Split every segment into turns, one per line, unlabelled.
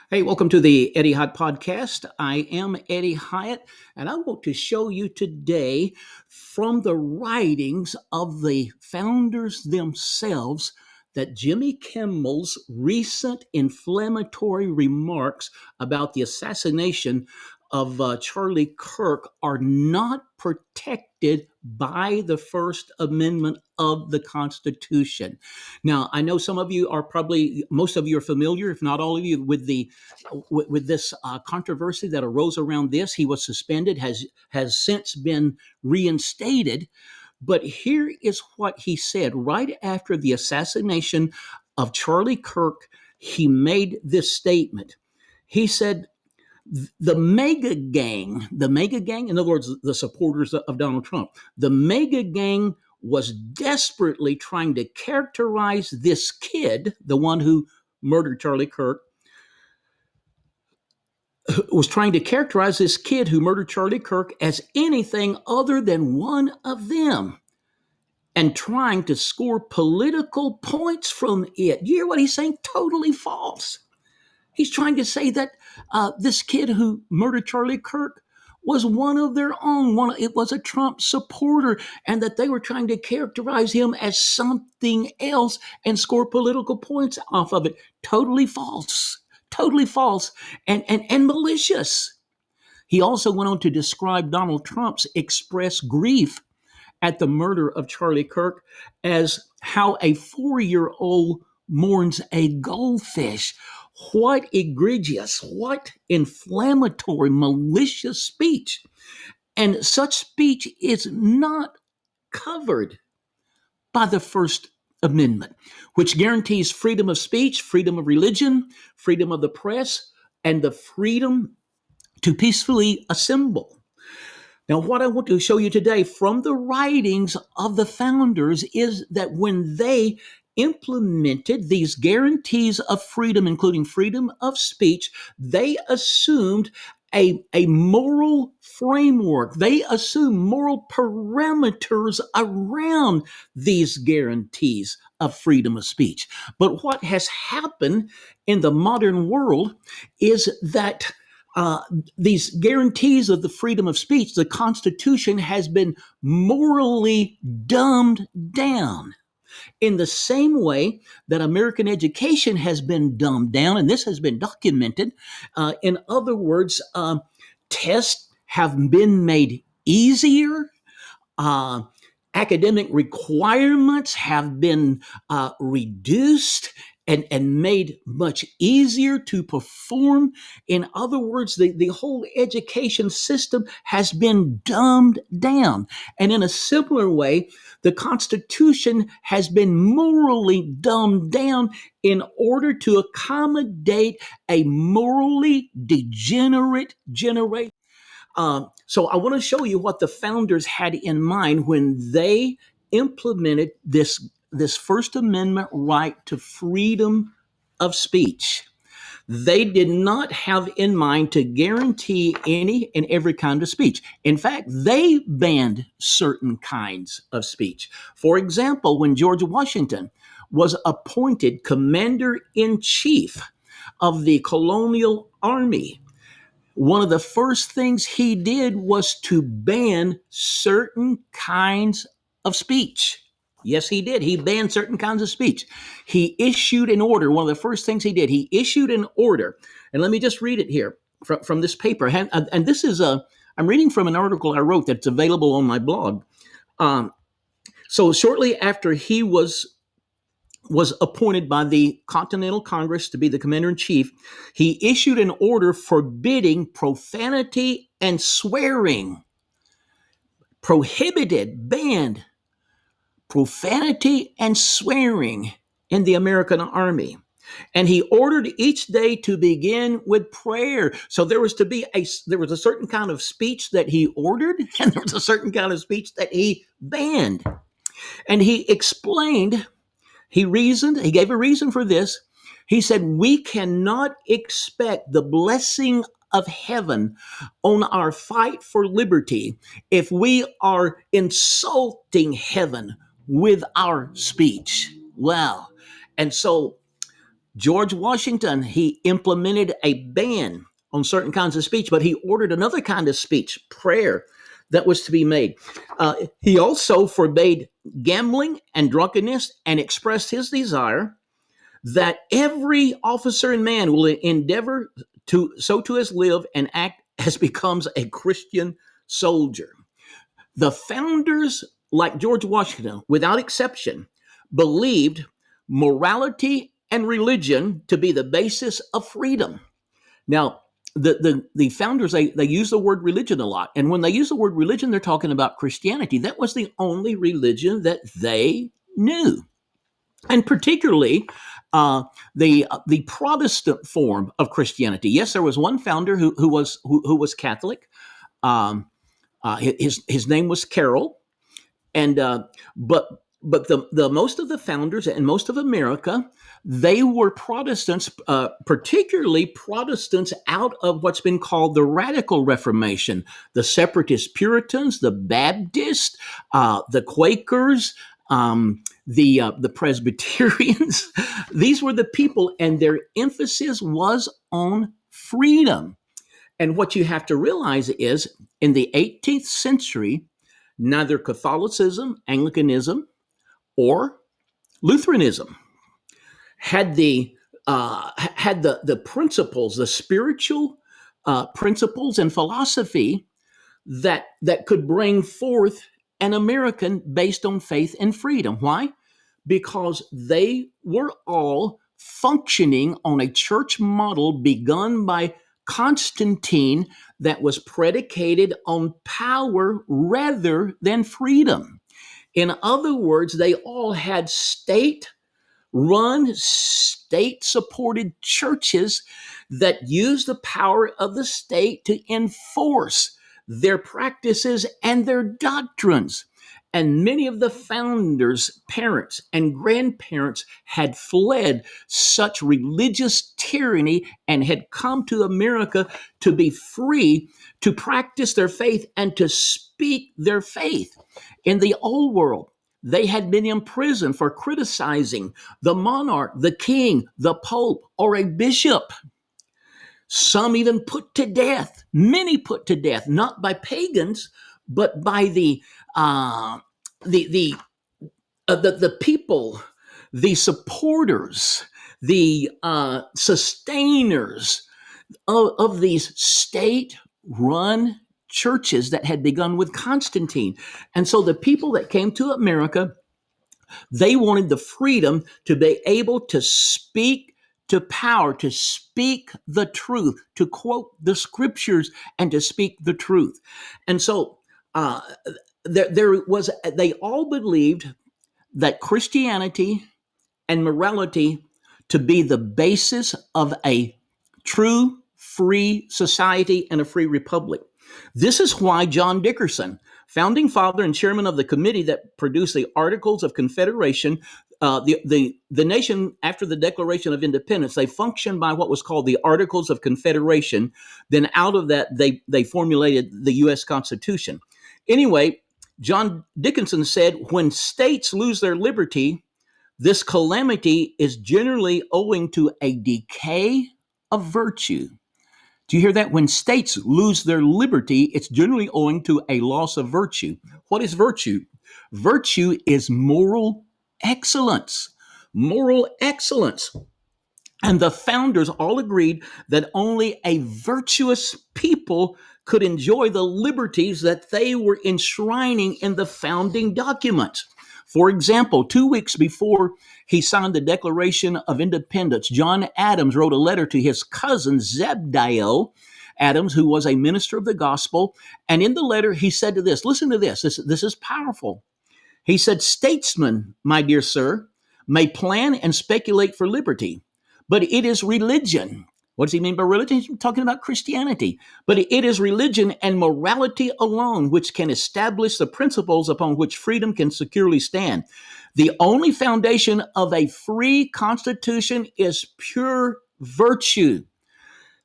Hey, welcome to the Eddie Hyatt Podcast. I am Eddie Hyatt, and I want to show you today from the writings of the founders themselves that Jimmy Kimmel's recent inflammatory remarks about the assassination of Charlie Kirk are not protected by the First Amendment of the Constitution. Now, I know some of you are probably, most of you are familiar, if not all of you, with this controversy that arose around this. He was suspended, has since been reinstated. But here is what he said right after the assassination of Charlie Kirk. He made this statement. He said, the mega gang, in other words, the supporters of Donald Trump, the mega gang was desperately trying to characterize this kid, the one who murdered Charlie Kirk, was trying to characterize this kid who murdered Charlie Kirk as anything other than one of them and trying to score political points from it. You hear what he's saying? Totally false. He's trying to say that this kid who murdered Charlie Kirk was one of their own. It was a Trump supporter, and that they were trying to characterize him as something else and score political points off of it. Totally false. Totally false and malicious. He also went on to describe Donald Trump's expressed grief at the murder of Charlie Kirk as how a 4-year-old mourns a goldfish. What egregious, what inflammatory, malicious speech. And such speech is not covered by the First Amendment, which guarantees freedom of speech, freedom of religion, freedom of the press, and the freedom to peacefully assemble. Now, what I want to show you today from the writings of the founders is that when they implemented these guarantees of freedom, including freedom of speech, they assumed a moral framework. They assumed moral parameters around these guarantees of freedom of speech. But what has happened in the modern world is that uh, these guarantees of the freedom of speech, the Constitution has been morally dumbed down in the same way that American education has been dumbed down, and this has been documented. In other words, tests have been made easier. Uh, Academic requirements have been reduced and made much easier to perform. In other words, the whole education system has been dumbed down. And in a similar way, the Constitution has been morally dumbed down in order to accommodate a morally degenerate generation. So I want to show you what the founders had in mind when they implemented this First Amendment right to freedom of speech. They did not have in mind to guarantee any and every kind of speech. In fact, they banned certain kinds of speech. For example, when George Washington was appointed commander in chief of the colonial army, one of the first things he did was to ban certain kinds of speech. Yes, he did. He banned certain kinds of speech. He issued an order. One of the first things he did, he issued an order. And let me just read it here from this paper. And this is I'm reading from an article I wrote that's available on my blog. Um, so shortly after he was appointed by the Continental Congress to be the commander in chief, he issued an order forbidding profanity and swearing. Prohibited, banned profanity and swearing in the American army. And he ordered each day to begin with prayer. So there was a certain kind of speech that he ordered, and there was a certain kind of speech that he banned. And he explained, he gave a reason for this. He said, we cannot expect the blessing of heaven on our fight for liberty if we are insulting heaven with our speech. Wow. And so George Washington, he implemented a ban on certain kinds of speech, but he ordered another kind of speech, prayer, that was to be made. He also forbade gambling and drunkenness and expressed his desire that every officer and man will endeavor to as live and act as becomes a Christian soldier. The founders, like George Washington, without exception, believed morality and religion to be the basis of freedom. Now, the founders, they use the word religion a lot. And when they use the word religion, they're talking about Christianity. That was the only religion that they knew. And particularly the Protestant form of Christianity. Yes, there was one founder who was Catholic. Um, his name was Carroll, and but the most of the founders and most of America, they were Protestants, particularly Protestants out of what's been called the Radical Reformation, the Separatist Puritans, the Baptists, the Quakers, the Presbyterians. These were the people, and their emphasis was on freedom. And what you have to realize is, in the 18th century, neither Catholicism, Anglicanism, or Lutheranism had the principles, the spiritual principles and philosophy that could bring forth an American based on faith and freedom. Why? Because they were all functioning on a church model begun by Constantine that was predicated on power rather than freedom. In other words, they all had state run, state supported churches that used the power of the state to enforce their practices and their doctrines. And many of the founders' parents and grandparents had fled such religious tyranny and had come to America to be free to practice their faith and to speak their faith. In the old world, they had been imprisoned for criticizing the monarch, the king, the pope, or a bishop. Some even put to death, many put to death, not by pagans, but by uh, the the people, the supporters, the sustainers of these state-run churches that had begun with Constantine. And so the people that came to America, they wanted the freedom to be able to speak to power, to speak the truth, to quote the scriptures and to speak the truth. And so uh, they all believed that Christianity and morality to be the basis of a true free society and a free republic. This is why John Dickerson, founding father and chairman of the committee that produced the Articles of Confederation, the nation after the Declaration of Independence, they functioned by what was called the Articles of Confederation. Then out of that, they formulated the U.S. Constitution. Anyway, John Dickinson said, when states lose their liberty, this calamity is generally owing to a decay of virtue. Do you hear that? When states lose their liberty, it's generally owing to a loss of virtue. What is virtue? Virtue is moral excellence. Moral excellence. And the founders all agreed that only a virtuous people could enjoy the liberties that they were enshrining in the founding documents. For example, 2 weeks before he signed the Declaration of Independence, John Adams wrote a letter to his cousin Zebediah Adams, who was a minister of the gospel. And in the letter, he said to this, listen to this, this is powerful. He said, statesmen, my dear sir, may plan and speculate for liberty, but it is religion. What does he mean by religion? He's talking about Christianity. But it is religion and morality alone which can establish the principles upon which freedom can securely stand. The only foundation of a free constitution is pure virtue.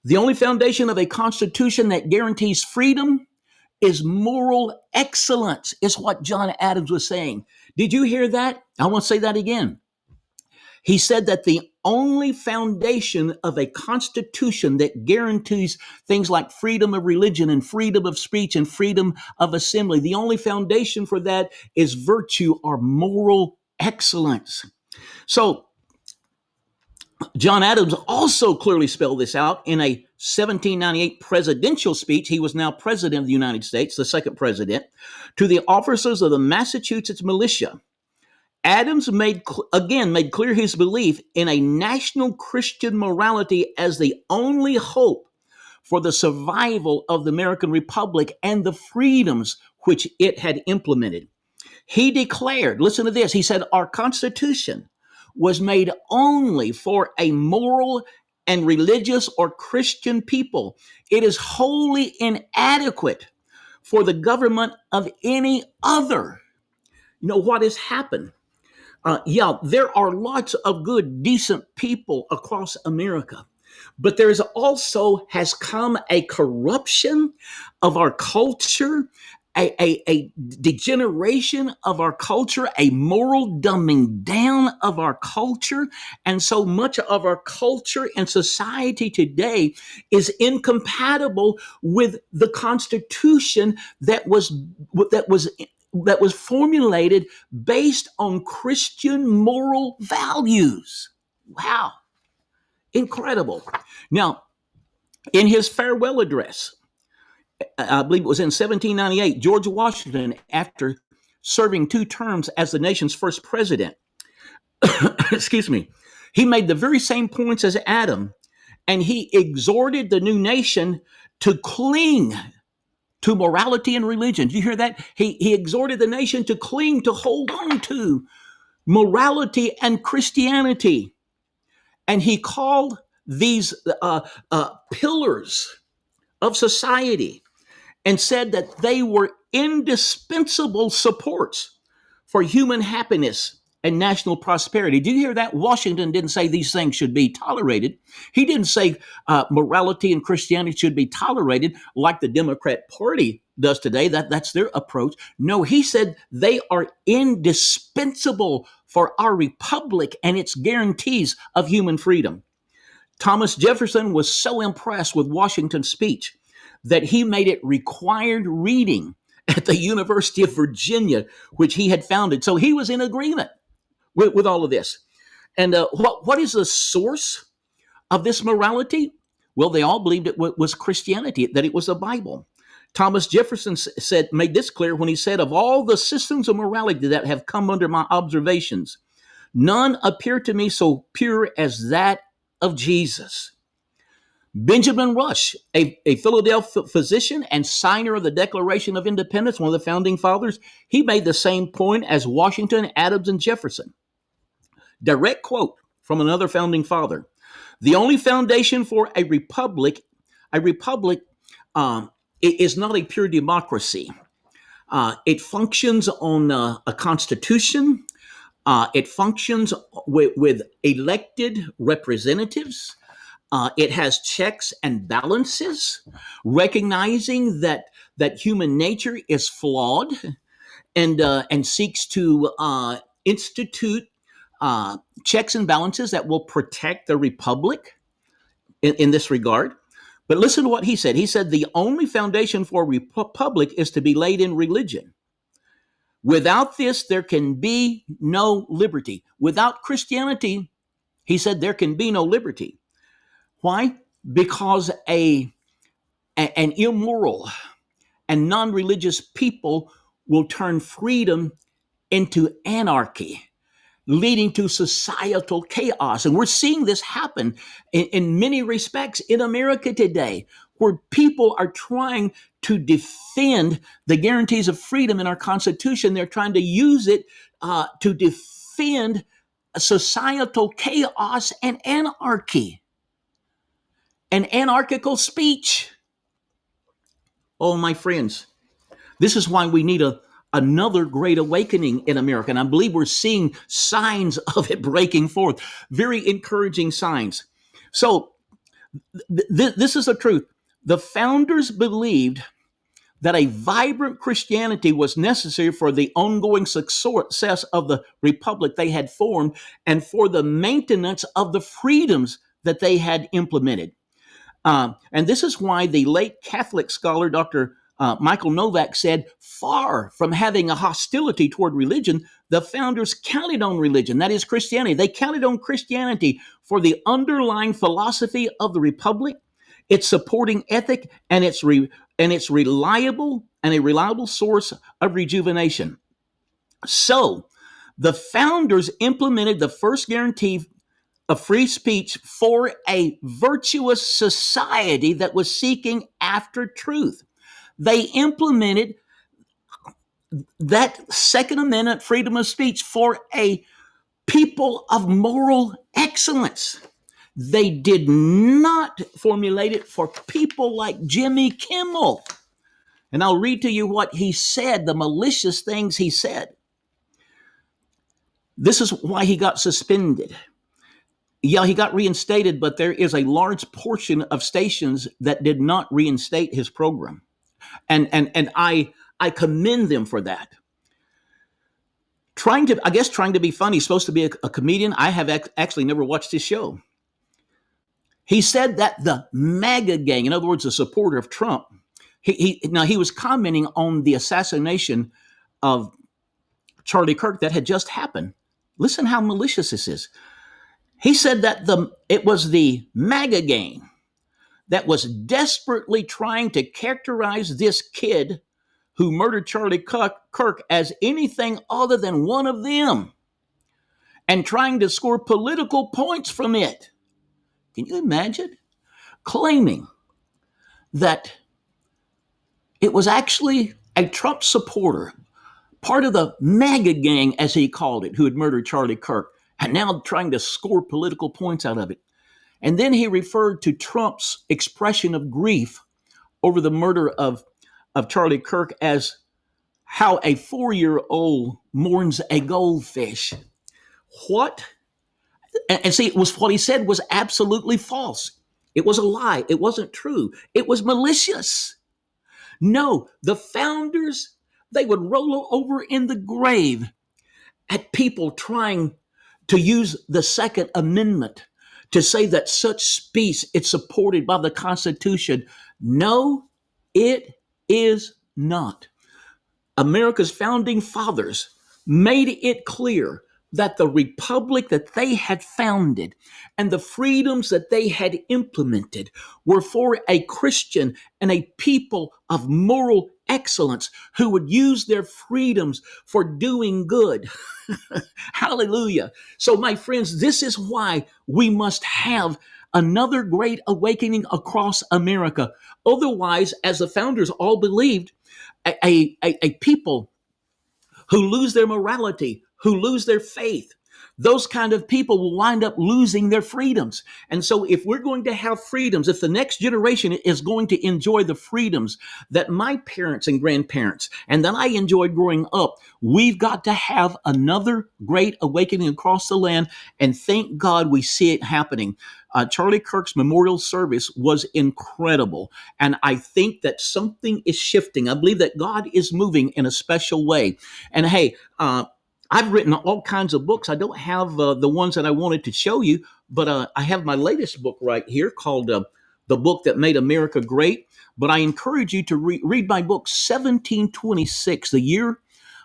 The only foundation of a constitution that guarantees freedom is moral excellence, is what John Adams was saying. Did you hear that? I want to say that again. He said that the only foundation of a constitution that guarantees things like freedom of religion and freedom of speech and freedom of assembly, the only foundation for that is virtue or moral excellence. So John Adams also clearly spelled this out in a 1798 presidential speech. He was now president of the United States, the second president, to the officers of the Massachusetts militia. Adams made clear his belief in a national Christian morality as the only hope for the survival of the American Republic and the freedoms which it had implemented. He declared, listen to this, he said, our Constitution was made only for a moral and religious or Christian people. It is wholly inadequate for the government of any other. You know what has happened? There are lots of good, decent people across America, but there's also has come a corruption of our culture, a degeneration of our culture, a moral dumbing down of our culture. And so much of our culture and society today is incompatible with the Constitution that was formulated based on Christian moral values. Wow, incredible. Now, in his farewell address, I believe it was in 1798, George Washington, after serving 2 terms as the nation's first president, excuse me, he made the very same points as Adam, and he exhorted the new nation to cling to morality and religion. Did you hear that? He exhorted the nation to cling, to hold on to morality and Christianity. And he called these pillars of society and said that they were indispensable supports for human happiness and national prosperity. Did you hear that? Washington didn't say these things should be tolerated. He didn't say morality and Christianity should be tolerated like the Democrat Party does today. That's their approach. No, he said they are indispensable for our republic and its guarantees of human freedom. Thomas Jefferson was so impressed with Washington's speech that he made it required reading at the University of Virginia, which he had founded. So he was in agreement with all of this. And what is the source of this morality? Well, they all believed it was Christianity, that it was the Bible. Thomas Jefferson made this clear when he said, of all the systems of morality that have come under my observations, none appear to me so pure as that of Jesus. Benjamin Rush, a Philadelphia physician and signer of the Declaration of Independence, one of the founding fathers, he made the same point as Washington, Adams, and Jefferson. Direct quote from another founding father. The only foundation for a republic is not a pure democracy. It functions on a constitution. It functions with elected representatives. It has checks and balances, recognizing that human nature is flawed, and seeks to institute checks and balances that will protect the republic in this regard. But listen to what he said. He said the only foundation for a republic is to be laid in religion. Without this, there can be no liberty. Without Christianity, he said, there can be no liberty. Why? Because an immoral and non-religious people will turn freedom into anarchy, leading to societal chaos. And we're seeing this happen in many respects in America today, where people are trying to defend the guarantees of freedom in our Constitution. They're trying to use it to defend societal chaos and anarchy and anarchical speech. Oh, my friends, this is why we need another great awakening in America. And I believe we're seeing signs of it breaking forth, very encouraging signs. So this is the truth. The founders believed that a vibrant Christianity was necessary for the ongoing success of the republic they had formed and for the maintenance of the freedoms that they had implemented. And this is why the late Catholic scholar, Dr. Michael Novak, said, far from having a hostility toward religion, the founders counted on religion, that is Christianity. They counted on Christianity for the underlying philosophy of the republic, its supporting ethic, and its reliable and a reliable source of rejuvenation. So the founders implemented the first guarantee of free speech for a virtuous society that was seeking after truth. They implemented that Second Amendment freedom of speech for a people of moral excellence. They did not formulate it for people like Jimmy Kimmel. And I'll read to you what he said, the malicious things he said. This is why he got suspended. Yeah, he got reinstated, but there is a large portion of stations that did not reinstate his program. And I commend them for that. Trying to be funny. He's supposed to be a comedian. I have actually never watched his show. He said that the MAGA gang, in other words, a supporter of Trump, he was commenting on the assassination of Charlie Kirk that had just happened. Listen how malicious this is. He said that it was the MAGA gang that was desperately trying to characterize this kid who murdered Charlie Kirk as anything other than one of them and trying to score political points from it. Can you imagine? Claiming that it was actually a Trump supporter, part of the MAGA gang, as he called it, who had murdered Charlie Kirk, and now trying to score political points out of it. And then he referred to Trump's expression of grief over the murder of Charlie Kirk as how a 4-year-old mourns a goldfish. What? And see, what he said was absolutely false. It was a lie. It wasn't true. It was malicious. No, the founders, they would roll over in the grave at people trying to use the Second Amendment to say that such speech is supported by the Constitution. No, it is not. America's founding fathers made it clear that the republic that they had founded and the freedoms that they had implemented were for a Christian and a people of moral excellence who would use their freedoms for doing good. Hallelujah. So, my friends, this is why we must have another great awakening across America. Otherwise, as the founders all believed, a people who lose their morality, who lose their faith, those kind of people will wind up losing their freedoms. And so if we're going to have freedoms, if the next generation is going to enjoy the freedoms that my parents and grandparents and that I enjoyed growing up, we've got to have another great awakening across the land. And thank God we see it happening. Charlie Kirk's memorial service was incredible. And I think that something is shifting. I believe that God is moving in a special way. And hey, I've written all kinds of books. I don't have the ones that I wanted to show you, but I have my latest book right here called The Book That Made America Great. But I encourage you to read my book, 1726, The Year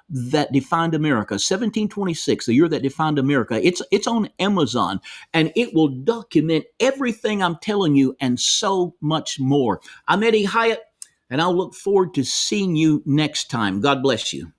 That Defined America. 1726, The Year That Defined America. It's on Amazon, and it will document everything I'm telling you and so much more. I'm Eddie Hyatt, and I'll look forward to seeing you next time. God bless you.